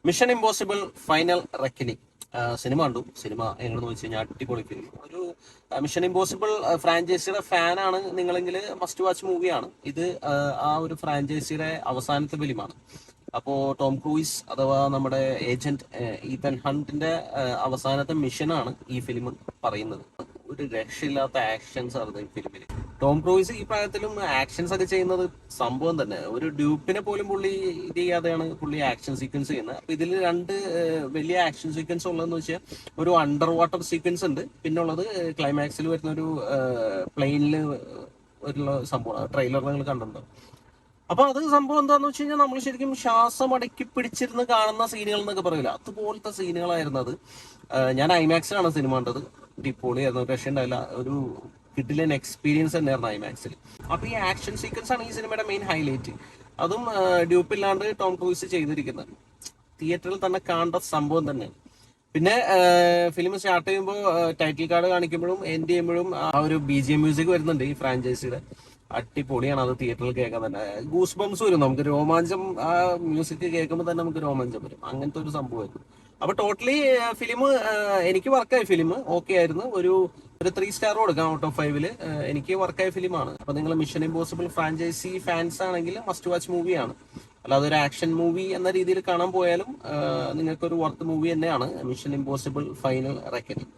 Mission impossible final reckoning cinema കണ്ടു. Cinema എങ്ങനെയെന്ന് വെച്ച് കഴിഞ്ഞാൽ അടിപൊളി ഫിലിം. ഒരു മിഷൻ ഇമ്പോസിബിൾ ഫ്രാഞ്ചൈസിയുടെ ഫാനാണ് നിങ്ങളെങ്കിൽ മസ്റ്റ് വാച്ച് മൂവിയാണ് ഇത്. ആ ഒരു ഫ്രാഞ്ചൈസിയുടെ അവസാനത്തെ ഫിലിമാണ്. അപ്പോൾ ടോം ക്രൂയിസ് അഥവാ നമ്മുടെ ഏജന്റ് ഈതൻ ഹണ്ടിന്റെ അവസാനത്തെ മിഷനാണ് ഈ ഫിലിം പറയുന്നത്. ഒരു രക്ഷയില്ലാത്ത ആക്ഷൻസ് ആണ് ഈ ഫിലിമിൽ. ടോം ക്രൂയിസ് ഈ പ്രായത്തിലും ആക്ഷൻസ് ഒക്കെ ചെയ്യുന്നത് സംഭവം തന്നെ. ഒരു ഡ്യൂപ്പിനെ പോലും പുള്ളി ഇത് ചെയ്യാതെയാണ് പുള്ളി ആക്ഷൻ സീക്വൻസ് ചെയ്യുന്നത്. അപ്പൊ ഇതിൽ രണ്ട് വലിയ ആക്ഷൻ സീക്വൻസ് ഉള്ളതെന്ന് വെച്ചാൽ ഒരു അണ്ടർ വാട്ടർ സീക്വൻസ് ഉണ്ട്, പിന്നെ ഉള്ളത് ക്ലൈമാക്സിൽ വരുന്ന ഒരു പ്ലെയിനിൽ ഒരു സംഭവമാണ്. ട്രെയിലർ നിങ്ങൾ കണ്ടിട്ടുണ്ടോ? അപ്പൊ അത് സംഭവം എന്താന്ന് വെച്ച് കഴിഞ്ഞാൽ നമ്മൾ ശരിക്കും ശ്വാസം അടക്കി പിടിച്ചിരുന്ന് കാണുന്ന സീനുകൾ എന്നൊക്കെ പറയില്ല, അതുപോലത്തെ സീനുകളായിരുന്നു അത്. ഞാൻ ഐമാക്സിലാണ് സിനിമ കണ്ടത്. ഡിപ്പോളിയായിരുന്നു, രക്ഷയുണ്ടായില്ല. ഒരു കിഡിലൻ എക്സ്പീരിയൻസ് തന്നെയായിരുന്നു ഐമാക്സിൽ. അപ്പൊ ഈ ആക്ഷൻ സീക്വൻസ് ആണ് ഈ സിനിമയുടെ മെയിൻ ഹൈലൈറ്റ്. അതും ഡ്യൂപ്പില്ലാണ്ട് ടോം ക്രൂയിസ് ചെയ്തിരിക്കുന്നത്. തിയേറ്ററിൽ തന്നെ കാണേണ്ട സംഭവം തന്നെ. പിന്നെ ഫിലിം സ്റ്റാർട്ട് ചെയ്യുമ്പോൾ ടൈറ്റിൽ കാർഡ് കാണിക്കുമ്പോഴും എൻഡ് ചെയ്യുമ്പോഴും ആ ഒരു BGM മ്യൂസിക് വരുന്നുണ്ട് ഈ ഫ്രാഞ്ചൈസിയുടെ. അടിപൊളിയാണ് അത്. തിയേറ്ററിൽ കേൾക്കാൻ തന്നെ ഗൂസ് ബംസ് വരും, നമുക്ക് രോമാഞ്ചം. ആ മ്യൂസിക് കേൾക്കുമ്പോൾ തന്നെ നമുക്ക് രോമാഞ്ചം വരും. അങ്ങനത്തെ ഒരു സംഭവമായിരുന്നു. അപ്പൊ ടോട്ടലി ഫിലിം എനിക്ക് വർക്കായ ഫിലിം ഓക്കെ ആയിരുന്നു. ഒരു 3 സ്റ്റാർ കൊടുക്കാം ഔട്ട് ഓഫ് 5. എനിക്ക് വർക്കായ ഫിലിമാണ്. അപ്പൊ നിങ്ങൾ മിഷൻ ഇമ്പോസിബിൾ ഫ്രാഞ്ചൈസി ഫാൻസ് ആണെങ്കിൽ മസ്റ്റ് വാച്ച് മൂവിയാണ്. അല്ലാതെ ഒരു ആക്ഷൻ മൂവി എന്ന രീതിയിൽ കാണാൻ പോയാലും നിങ്ങൾക്കൊരു വർത്ത് മൂവി തന്നെയാണ് മിഷൻ ഇമ്പോസിബിൾ ഫൈനൽ റെക്കനിങ്.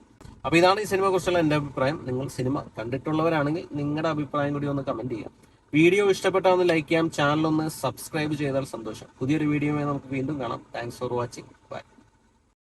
അപ്പൊ ഇതാണ് ഈ സിനിമയെ കുറിച്ചുള്ള എന്റെ അഭിപ്രായം. നിങ്ങൾ സിനിമ കണ്ടിട്ടുള്ളവരാണെങ്കിൽ നിങ്ങളുടെ അഭിപ്രായം കൂടി ഒന്ന് കമന്റ് ചെയ്യാം. വീഡിയോ ഇഷ്ടപ്പെട്ടാൽ ഒന്ന് ലൈക്ക് ചെയ്യാം. ചാനൽ ഒന്ന് സബ്സ്ക്രൈബ് ചെയ്താൽ സന്തോഷം. പുതിയൊരു വീഡിയോയുമായി നമുക്ക് വീണ്ടും കാണാം. Thanks for watching. ബൈ.